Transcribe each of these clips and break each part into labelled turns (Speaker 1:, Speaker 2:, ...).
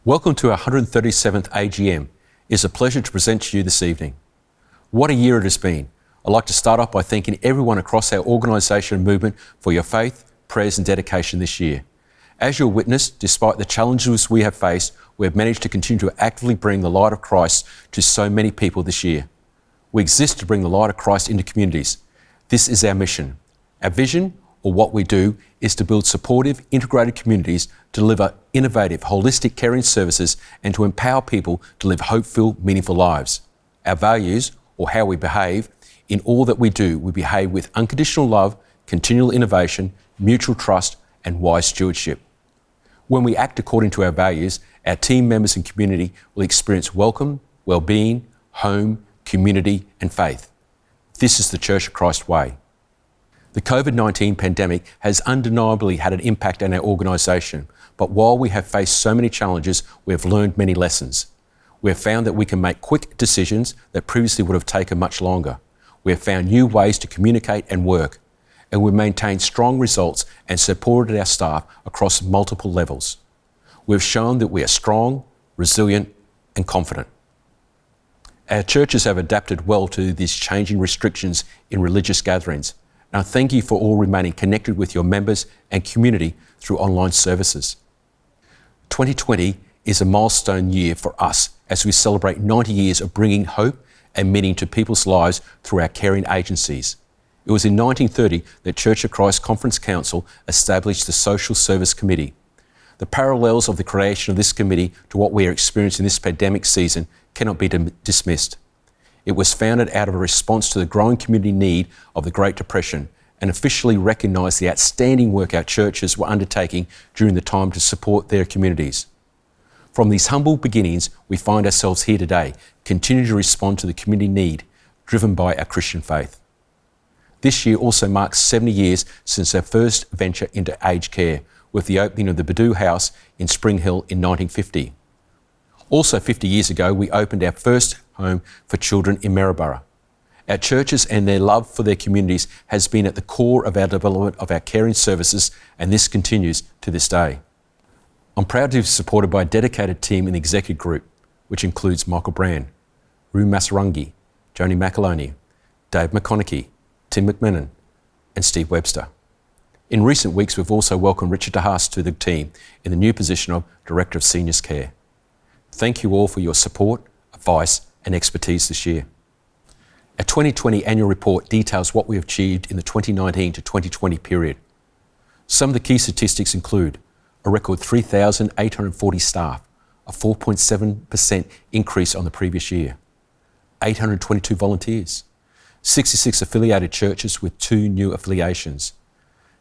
Speaker 1: Welcome to our 137th AGM. It's a pleasure to present to you this evening. What a year it has been. I'd like to start off by thanking everyone across our organisation and movement for your faith, prayers and dedication this year. As you'll witness, despite the challenges we have faced, we have managed to continue to actively bring the light of Christ to so many people this year. We exist to bring the light of Christ into communities. This is our mission. Our vision, or what we do, is to build supportive, integrated communities, to deliver innovative, holistic caring services, and to empower people to live hope-filled, meaningful lives. Our values, or how we behave, in all that we do, we behave with unconditional love, continual innovation, mutual trust, and wise stewardship. When we act according to our values, our team members and community will experience welcome, well-being, home, community, and faith. This is the Church of Christ way. The COVID-19 pandemic has undeniably had an impact on our organisation, but while we have faced so many challenges, we have learned many lessons. We have found that we can make quick decisions that previously would have taken much longer. We have found new ways to communicate and work, and we maintained strong results and supported our staff across multiple levels. We've shown that we are strong, resilient, and confident. Our churches have adapted well to these changing restrictions in religious gatherings. And I thank you for all remaining connected with your members and community through online services. 2020 is a milestone year for us as we celebrate 90 years of bringing hope and meaning to people's lives through our caring agencies. It was in 1930 that Church of Christ Conference Council established the Social Service Committee. The parallels of the creation of this committee to what we are experiencing this pandemic season cannot be dismissed. It was founded out of a response to the growing community need of the Great Depression and officially recognised the outstanding work our churches were undertaking during the time to support their communities. From these humble beginnings, we find ourselves here today, continuing to respond to the community need, driven by our Christian faith. This year also marks 70 years since our first venture into aged care, with the opening of the Badu House in Spring Hill in 1950. Also 50 years ago, we opened our first home for children in Maryborough. Our churches and their love for their communities has been at the core of our development of our caring services, and this continues to this day. I'm proud to be supported by a dedicated team in the executive group, which includes Michael Brand, Rue Massarangi, Joni McAloney, Dave McConaughey, Tim McMillan, and Steve Webster. In recent weeks, we've also welcomed Richard DeHaas to the team in the new position of Director of Seniors Care. Thank you all for your support, advice, and expertise this year. Our 2020 annual report details what we have achieved in the 2019 to 2020 period. Some of the key statistics include a record 3,840 staff, a 4.7% increase on the previous year, 822 volunteers, 66 affiliated churches with 2 new affiliations,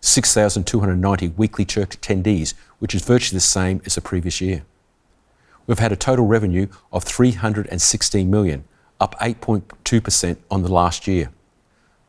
Speaker 1: 6,290 weekly church attendees, which is virtually the same as the previous year. We've had a total revenue of $316 million, up 8.2% on the last year.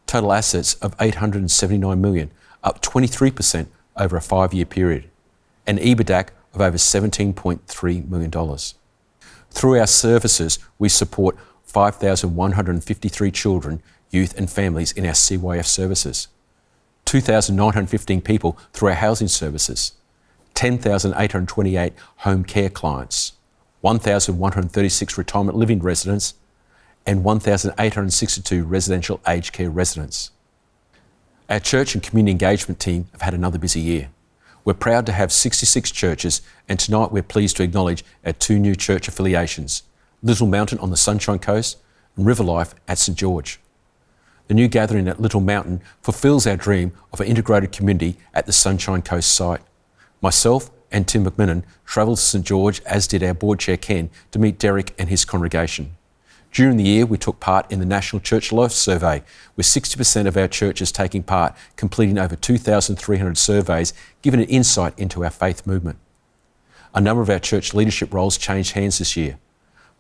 Speaker 1: Total assets of $879 million, up 23% over a 5-year period. And EBITDAC of over $17.3 million. Through our services, we support 5,153 children, youth and families in our CYF services, 2,915 people through our housing services, 10,828 home care clients, 1,136 retirement living residents, and 1,862 residential aged care residents. Our church and community engagement team have had another busy year. We're proud to have 66 churches, and tonight we're pleased to acknowledge our 2 new church affiliations, Little Mountain on the Sunshine Coast and River Life at St George. The new gathering at Little Mountain fulfills our dream of an integrated community at the Sunshine Coast site. Myself and Tim McMillan travelled to St George, as did our board chair Ken, to meet Derek and his congregation. During the year, we took part in the National Church Life Survey, with 60% of our churches taking part, completing over 2,300 surveys, giving an insight into our faith movement. A number of our church leadership roles changed hands this year.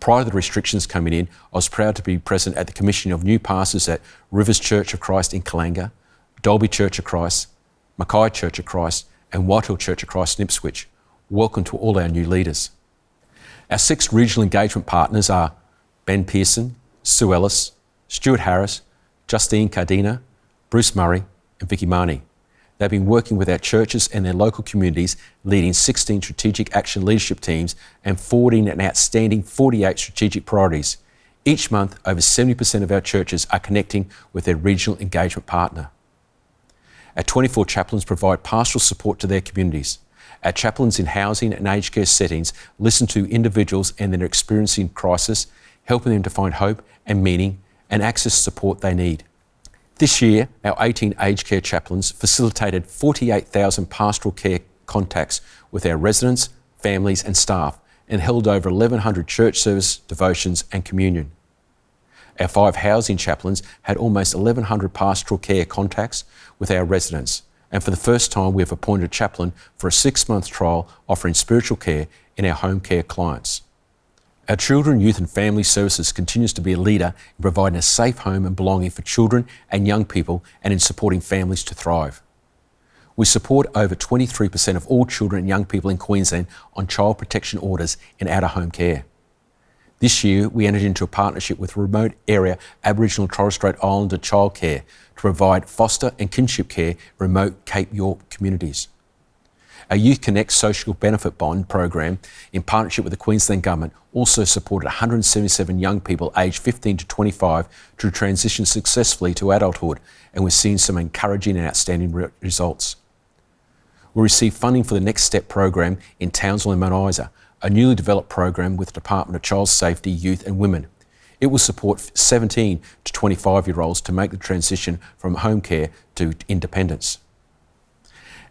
Speaker 1: Prior to the restrictions coming in, I was proud to be present at the commissioning of new pastors at Rivers Church of Christ in Kalanga, Dalby Church of Christ, Mackay Church of Christ, and Whitehill Church of Christ in Ipswich. Welcome to all our new leaders. Our 6 regional engagement partners are Ben Pearson, Sue Ellis, Stuart Harris, Justine Cardina, Bruce Murray, and Vicky Marnie. They've been working with our churches and their local communities, leading 16 strategic action leadership teams and forwarding an outstanding 48 strategic priorities. Each month, over 70% of our churches are connecting with their regional engagement partner. Our 24 chaplains provide pastoral support to their communities. Our chaplains in housing and aged care settings listen to individuals and their experiencing crisis, helping them to find hope and meaning and access support they need. This year, our 18 aged care chaplains facilitated 48,000 pastoral care contacts with our residents, families and staff and held over 1,100 church service, devotions and communion. Our 5 housing chaplains had almost 1,100 pastoral care contacts with our residents, and for the first time we have appointed a chaplain for a 6-month trial offering spiritual care in our home care clients. Our Children, Youth and Family Services continues to be a leader in providing a safe home and belonging for children and young people and in supporting families to thrive. We support over 23% of all children and young people in Queensland on child protection orders in out-of-home care. This year, we entered into a partnership with remote area Aboriginal and Torres Strait Islander childcare to provide foster and kinship care in remote Cape York communities. Our Youth Connect Social Benefit Bond program, in partnership with the Queensland Government, also supported 177 young people aged 15 to 25 to transition successfully to adulthood, and we're seeing some encouraging and outstanding results. We received funding for the Next Step program in Townsville and Mount Isa, a newly developed program with the Department of Child Safety, Youth and Women. It will support 17 to 25-year-olds to make the transition from home care to independence.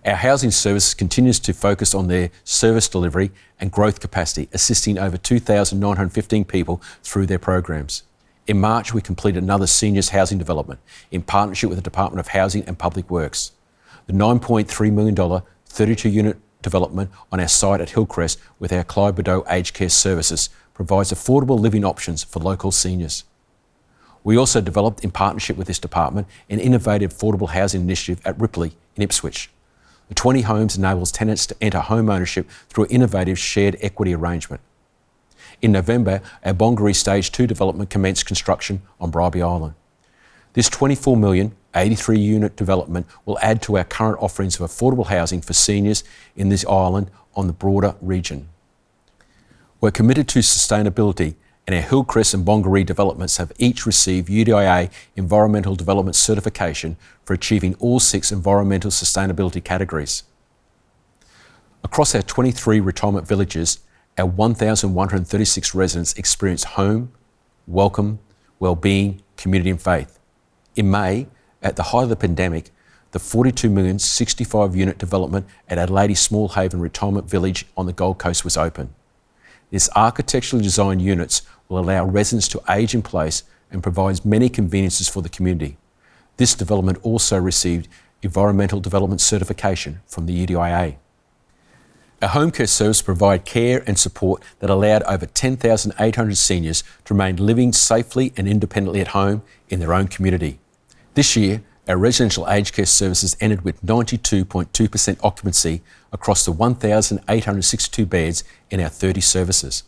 Speaker 1: Our housing service continues to focus on their service delivery and growth capacity, assisting over 2,915 people through their programs. In March, we completed another seniors housing development in partnership with the Department of Housing and Public Works. The $9.3 million 32-unit development on our site at Hillcrest with our Clyde Bordeaux Aged Care Services provides affordable living options for local seniors. We also developed, in partnership with this department, an innovative affordable housing initiative at Ripley in Ipswich. The 20 homes enables tenants to enter home ownership through an innovative shared equity arrangement. In November, our Bongaree Stage 2 development commenced construction on Bribie Island. This $24 million, 83-unit development will add to our current offerings of affordable housing for seniors in this island on the broader region. We're committed to sustainability, and our Hillcrest and Bongaree developments have each received UDIA Environmental Development Certification for achieving all 6 environmental sustainability categories. Across our 23 retirement villages, our 1,136 residents experience home, welcome, well-being, community and faith. In May, at the height of the pandemic, the $42 million 65-unit development at Adelaide Small Haven Retirement Village on the Gold Coast was open. This architecturally designed units will allow residents to age in place and provides many conveniences for the community. This development also received Environmental Development Certification from the UDIA. Our home care service provide care and support that allowed over 10,800 seniors to remain living safely and independently at home in their own community. This year, our residential aged care services ended with 92.2% occupancy across the 1,862 beds in our 30 services.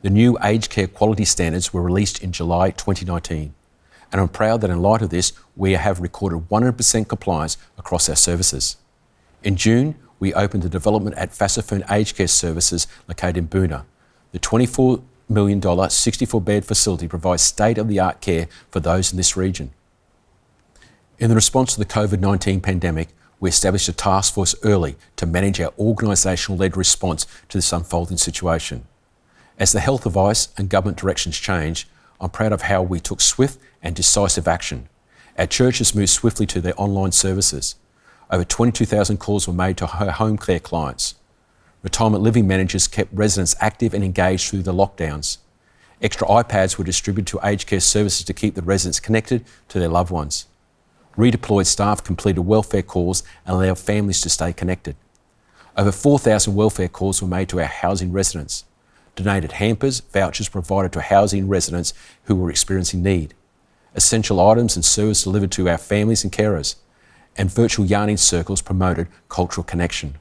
Speaker 1: The new aged care quality standards were released in July 2019, and I'm proud that in light of this, we have recorded 100% compliance across our services. In June, we opened the development at Fassifern Aged Care Services located in Boona. The $24 million 64-bed facility provides state-of-the-art care for those in this region. In the response to the COVID-19 pandemic, we established a task force early to manage our organisational-led response to this unfolding situation. As the health advice and government directions change, I'm proud of how we took swift and decisive action. Our churches moved swiftly to their online services. Over 22,000 calls were made to our home care clients. Retirement living managers kept residents active and engaged through the lockdowns. Extra iPads were distributed to aged care services to keep the residents connected to their loved ones. Redeployed staff completed welfare calls and allowed families to stay connected. Over 4,000 welfare calls were made to our housing residents. Donated hampers, vouchers provided to housing residents who were experiencing need. Essential items and services delivered to our families and carers. And virtual yarning circles promoted cultural connection.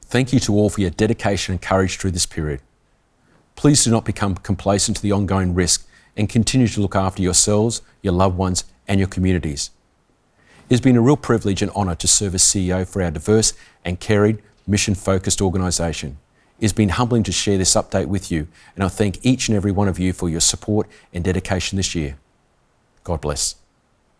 Speaker 1: Thank you to all for your dedication and courage through this period. Please do not become complacent to the ongoing risk and continue to look after yourselves, your loved ones, and your communities. It's been a real privilege and honour to serve as CEO for our diverse and caring, mission-focused organisation. It's been humbling to share this update with you, and I thank each and every one of you for your support and dedication this year. God bless.